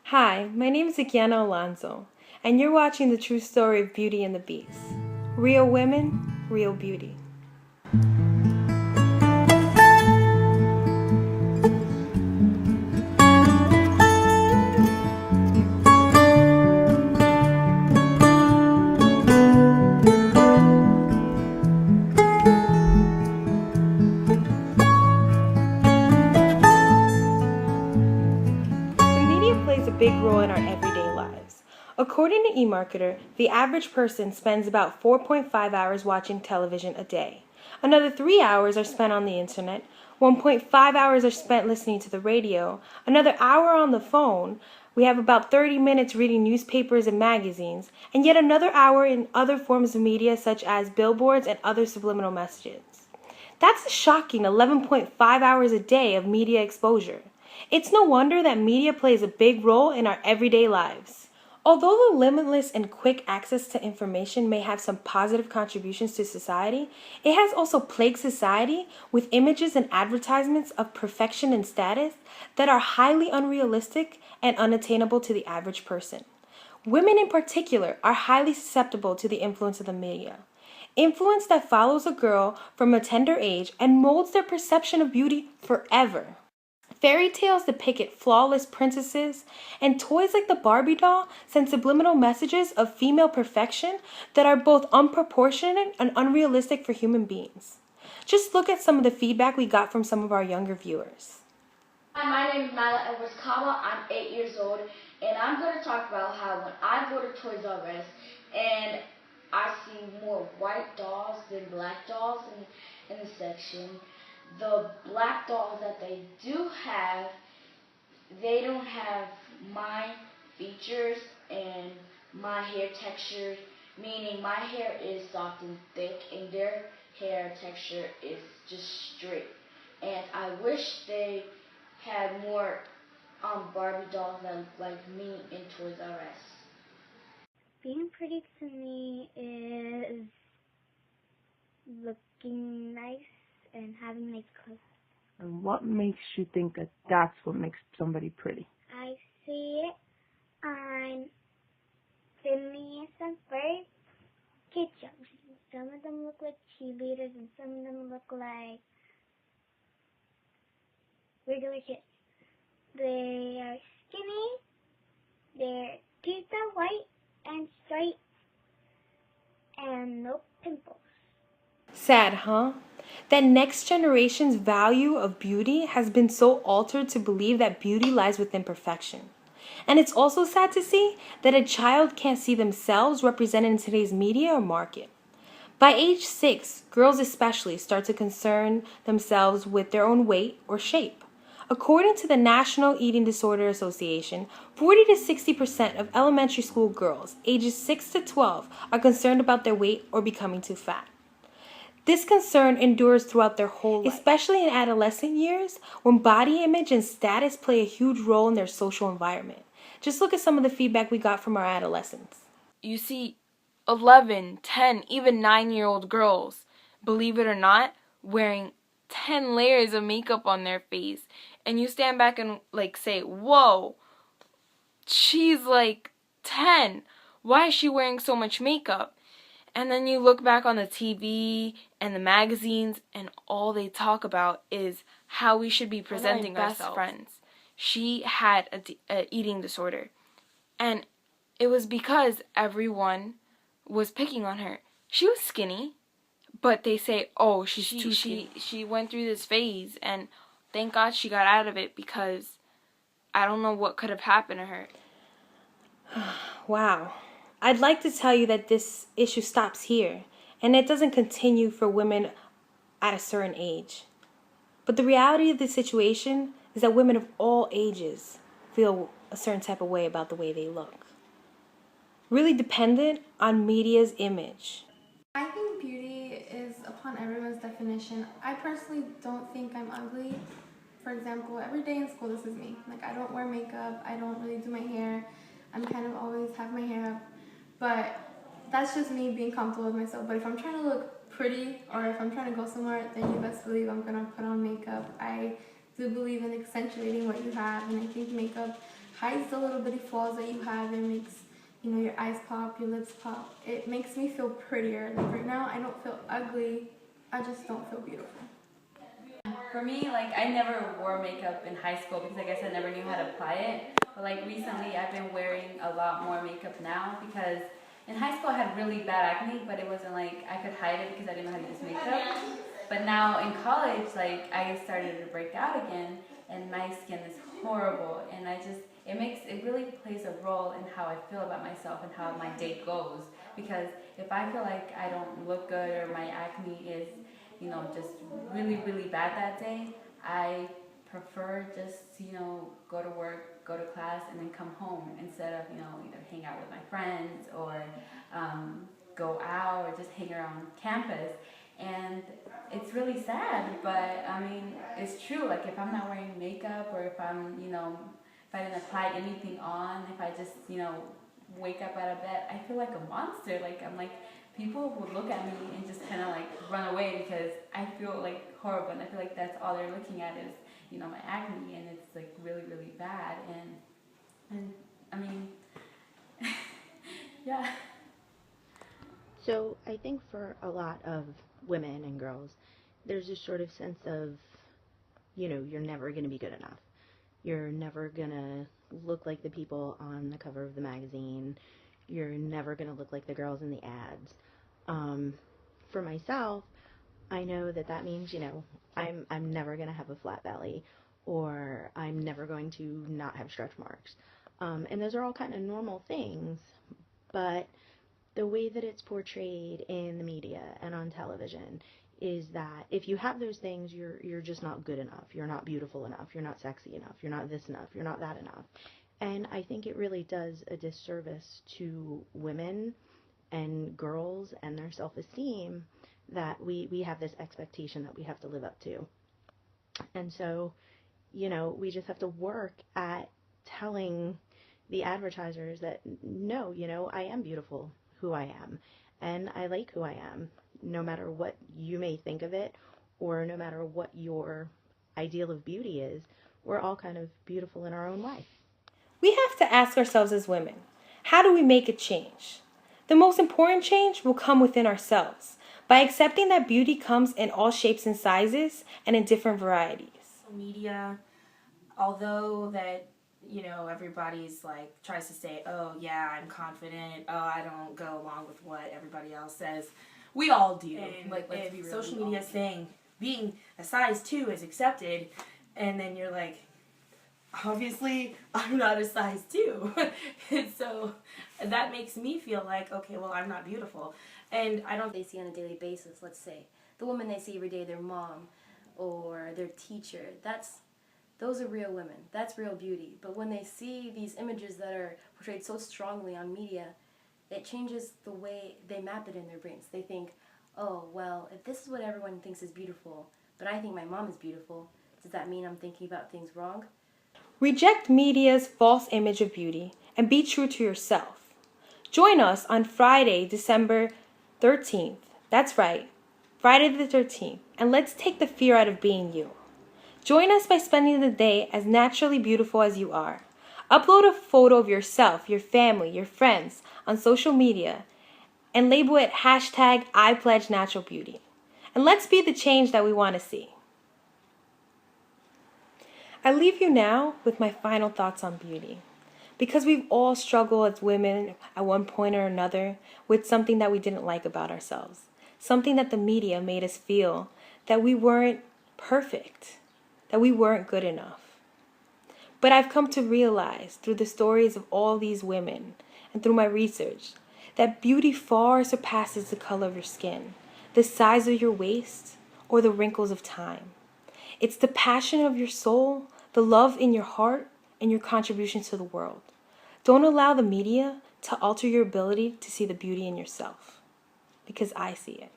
Hi, my name is Ikiana Alonso, and you're watching the true story of Beauty and the Beast. Real women, real beauty. The media plays a big role in our everyday lives. According to eMarketer, the average person spends about 4.5 hours watching television a day. Another 3 hours are spent on the internet, 1.5 hours are spent listening to the radio, another hour on the phone, we have about 30 minutes reading newspapers and magazines, and yet another hour in other forms of media such as billboards and other subliminal messages. That's a shocking 11.5 hours a day of media exposure. It's no wonder that media plays a big role in our everyday lives. Although the limitless and quick access to information may have some positive contributions to society, it has also plagued society with images and advertisements of perfection and status that are highly unrealistic and unattainable to the average person. Women in particular are highly susceptible to the influence of the media. Influence that follows a girl from a tender age and molds their perception of beauty forever. Fairy tales depict flawless princesses, and toys like the Barbie doll send subliminal messages of female perfection that are both unproportionate and unrealistic for human beings. Just look at some of the feedback we got from some of our younger viewers. Hi, my name is Nyla Edwards Kaba. I'm 8 years old, and I'm going to talk about how when I go to Toys R Us and I see more white dolls than black dolls in the section, the black dolls that they do have, they don't have my features and my hair texture, meaning my hair is soft and thick, and their hair texture is just straight. And I wish they had more Barbie dolls that look like me in Toys R Us. Being pretty to me is looking nice and having nice clothes. And what makes you think that that's what makes somebody pretty? I see it on Phineas and Ferb kid shows. Some of them look like cheerleaders and some of them look like regular kids. They are skinny, their teeth are white and straight, and no pimples. Sad, huh? That next generation's value of beauty has been so altered to believe that beauty lies within perfection. And it's also sad to see that a child can't see themselves represented in today's media or market. By age 6, girls especially start to concern themselves with their own weight or shape. According to the National Eating Disorder Association, 40 to 60% of elementary school girls ages 6 to 12 are concerned about their weight or becoming too fat. This concern endures throughout their whole life, especially in adolescent years when body image and status play a huge role in their social environment. Just look at some of the feedback we got from our adolescents. You see 11, 10, even 9-year-old girls, believe it or not, wearing 10 layers of makeup on their face. And you stand back and say, whoa, she's 10. Why is she wearing so much makeup? And then you look back on the TV and the magazines, and all they talk about is how we should be presenting ourselves. Best friends, she had a eating disorder. And it was because everyone was picking on her. She was skinny, but they say, oh, she's too skinny. She went through this phase, and thank God she got out of it, because I don't know what could have happened to her. Wow. I'd like to tell you that this issue stops here, and it doesn't continue for women at a certain age. But the reality of the situation is that women of all ages feel a certain type of way about the way they look. Really dependent on media's image. I think beauty is upon everyone's definition. I personally don't think I'm ugly. For example, every day in school, this is me. I don't wear makeup, I don't really do my hair. I'm kind of always have my hair up. But that's just me being comfortable with myself. But if I'm trying to look pretty, or if I'm trying to go somewhere, then you best believe I'm going to put on makeup. I do believe in accentuating what you have, and I think makeup hides the little bitty flaws that you have. It makes, you know, your eyes pop, your lips pop. It makes me feel prettier. Like right now, I don't feel ugly. I just don't feel beautiful. For me, like, I never wore makeup in high school because I guess I never knew how to apply it. But like recently, I've been wearing a lot more makeup now because in high school I had really bad acne, but it wasn't like I could hide it because I didn't know how to use makeup. But now in college, like, I started to break out again, and my skin is horrible, and it really plays a role in how I feel about myself and how my day goes. Because if I feel like I don't look good or my acne is, you know, just really, really bad that day, I prefer just to, you know, go to work, go to class, and then come home instead of, you know, either hang out with my friends or go out or just hang around campus. And it's really sad, but I mean, it's true. Like, if I'm not wearing makeup, or if I'm, you know, if I didn't apply anything on, if I just, you know, wake up out of bed, I feel like a monster. Like, I'm like, people would look at me and just kind of like run away because I feel like horrible, and I feel like that's all they're looking at is, you know, my acne, and it's like really, really bad. And I mean, yeah. So I think for a lot of women and girls, there's this sort of sense of, you know, you're never going to be good enough. You're never going to look like the people on the cover of the magazine. You're never going to look like the girls in the ads. For myself, I know that means, you know, I'm never going to have a flat belly, or I'm never going to not have stretch marks. And those are all kind of normal things, but the way that it's portrayed in the media and on television is that if you have those things, you're just not good enough. You're not beautiful enough. You're not sexy enough. You're not this enough. You're not that enough. And I think it really does a disservice to women and girls and their self-esteem that we have this expectation that we have to live up to. And so, you know, we just have to work at telling the advertisers that, no, you know, I am beautiful who I am, and I like who I am, no matter what you may think of it, or no matter what your ideal of beauty is. We're all kind of beautiful in our own way. We have to ask ourselves as women, how do we make a change? The most important change will come within ourselves, by accepting that beauty comes in all shapes and sizes and in different varieties. Media, although that, you know, everybody's like tries to say, oh yeah, I'm confident, oh, I don't go along with what everybody else says. We all do. And like, let's be real, social media saying being a size 2 is accepted, and then you're like, obviously I'm not a size 2. And so that makes me feel like, okay, well, I'm not beautiful. And I don't... They see on a daily basis, let's say, the woman they see every day, their mom or their teacher, those are real women. That's real beauty. But when they see these images that are portrayed so strongly on media, it changes the way they map it in their brains. They think, oh, well, if this is what everyone thinks is beautiful, but I think my mom is beautiful, does that mean I'm thinking about things wrong? Reject media's false image of beauty and be true to yourself. Join us on Friday, December 13th. That's right, Friday the 13th. And let's take the fear out of being you. Join us by spending the day as naturally beautiful as you are. Upload a photo of yourself, your family, your friends on social media and label it #IPledgeNaturalBeauty. And let's be the change that we want to see. I leave you now with my final thoughts on beauty. Because we've all struggled as women at one point or another with something that we didn't like about ourselves. Something that the media made us feel that we weren't perfect, that we weren't good enough. But I've come to realize through the stories of all these women and through my research that beauty far surpasses the color of your skin, the size of your waist, or the wrinkles of time. It's the passion of your soul, the love in your heart, and your contribution to the world. Don't allow the media to alter your ability to see the beauty in yourself, because I see it.